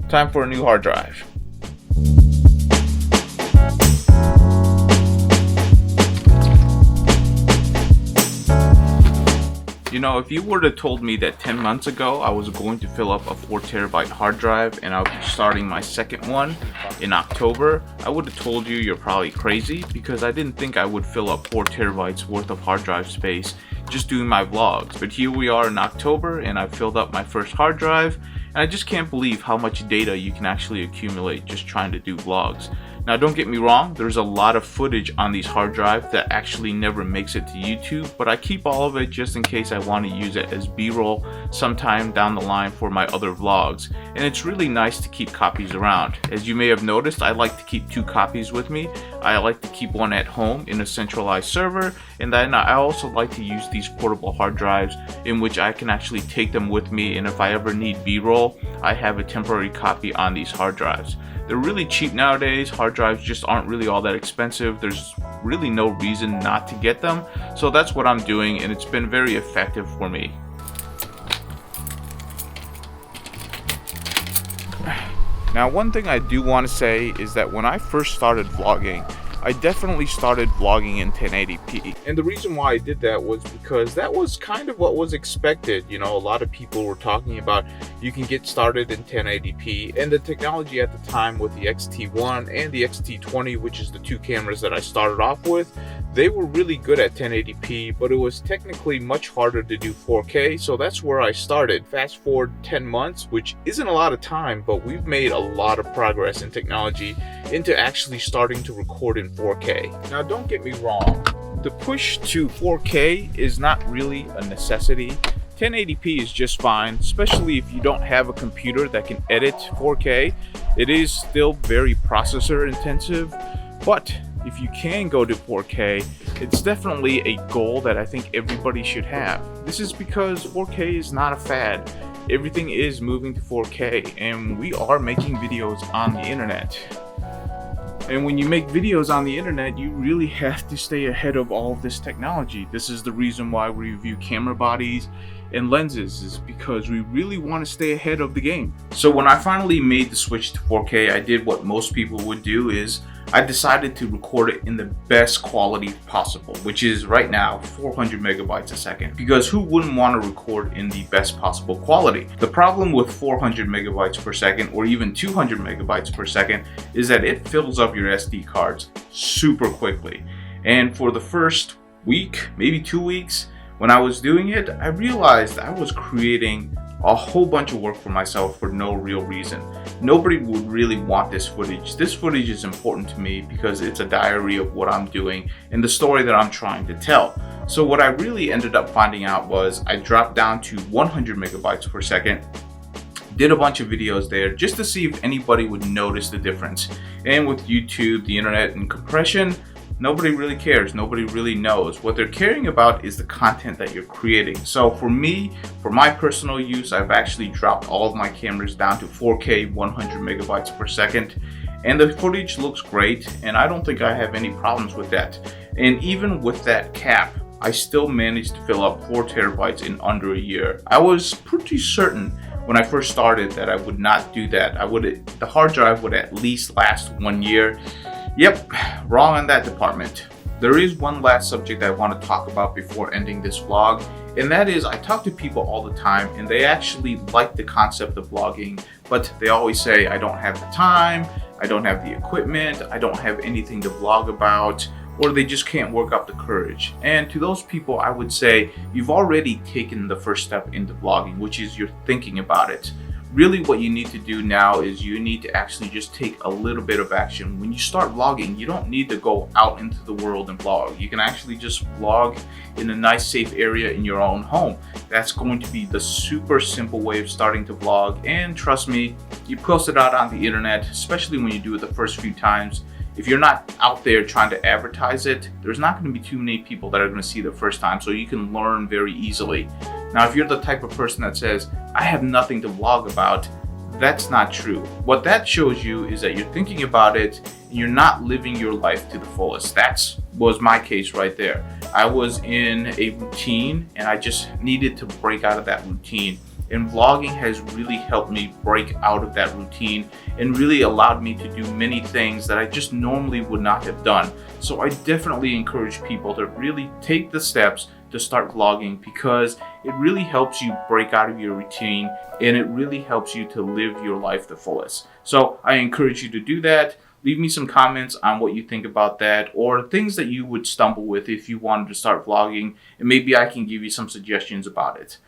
Time for a new hard drive. You know, if you would have told me that 10 months ago I was going to fill up a 4TB hard drive and I would be starting my second one in October, I would have told you you're probably crazy, because I didn't think I would fill up 4TB worth of hard drive space just doing my vlogs. But here we are in October and I filled up my first hard drive, and I just can't believe how much data you can actually accumulate just trying to do vlogs. Now don't get me wrong, there's a lot of footage on these hard drives that actually never makes it to YouTube, but I keep all of it just in case I want to use it as B-roll sometime down the line for my other vlogs. And it's really nice to keep copies around. As you may have noticed, I like to keep 2 copies with me. I like to keep one at home in a centralized server, and then I also like to use these portable hard drives in which I can actually take them with me, and if I ever need B-roll, I have a temporary copy on these hard drives. They're really cheap nowadays. Hard drives just aren't really all that expensive. There's really no reason not to get them. So that's what I'm doing, and it's been very effective for me. Now, one thing I do want to say is that when I first started vlogging, I definitely started vlogging in 1080p. And the reason why I did that was because that was kind of what was expected. You know, a lot of people were talking about you can get started in 1080p, and the technology at the time with the X-T1 and the X-T20, which is the 2 cameras that I started off with, they were really good at 1080p, but it was technically much harder to do 4K, so that's where I started. Fast forward 10 months, which isn't a lot of time, but we've made a lot of progress in technology into actually starting to record in 4K. Now don't get me wrong, the push to 4K is not really a necessity. 1080p is just fine, especially if you don't have a computer that can edit 4K. It is still very processor intensive, but if you can go to 4K, it's definitely a goal that I think everybody should have. This is because 4K is not a fad. Everything is moving to 4K, and we are making videos on the internet. And when you make videos on the internet, you really have to stay ahead of all of this technology. This is the reason why we review camera bodies and lenses, is because we really want to stay ahead of the game. So when I finally made the switch to 4K, I did what most people would do, is I decided to record it in the best quality possible, which is right now 400 megabytes a second, because who wouldn't want to record in the best possible quality? The problem with 400 megabytes per second or even 200 megabytes per second is that it fills up your SD cards super quickly. And for the first week, maybe 2 weeks, when I was doing it, I realized I was creating a whole bunch of work for myself for no real reason. Nobody would really want this footage. This footage is important to me because it's a diary of what I'm doing and the story that I'm trying to tell. So what I really ended up finding out was I dropped down to 100 megabytes per second, did a bunch of videos there just to see if anybody would notice the difference. And with YouTube, the internet, and compression, nobody really cares. Nobody really knows. What they're caring about is the content that you're creating. So for me, for my personal use, I've actually dropped all of my cameras down to 4K 100 megabytes per second, and the footage looks great, and I don't think I have any problems with that. And even with that cap, I still managed to fill up 4 terabytes in under a year. I was pretty certain when I first started that I would not do that. The hard drive would at least last 1 year. Yep, wrong on that department. There is one last subject I want to talk about before ending this vlog, and that is I talk to people all the time and they actually like the concept of vlogging, but they always say, I don't have the time, I don't have the equipment, I don't have anything to vlog about, or they just can't work up the courage. And to those people, I would say you've already taken the first step into vlogging, which is you're thinking about it. Really what you need to do now is you need to actually just take a little bit of action. When you start vlogging, you don't need to go out into the world and vlog. You can actually just vlog in a nice safe area in your own home. That's going to be the super simple way of starting to vlog. And trust me, you post it out on the internet, especially when you do it the first few times. If you're not out there trying to advertise it, there's not going to be too many people that are going to see it the first time, so you can learn very easily. Now, if you're the type of person that says, I have nothing to vlog about, that's not true. What that shows you is that you're thinking about it and you're not living your life to the fullest. That was my case right there. I was in a routine and I just needed to break out of that routine. And vlogging has really helped me break out of that routine and really allowed me to do many things that I just normally would not have done. So I definitely encourage people to really take the steps to start vlogging, because it really helps you break out of your routine and it really helps you to live your life the fullest. So I encourage you to do that. Leave me some comments on what you think about that, or things that you would stumble with if you wanted to start vlogging, and maybe I can give you some suggestions about it.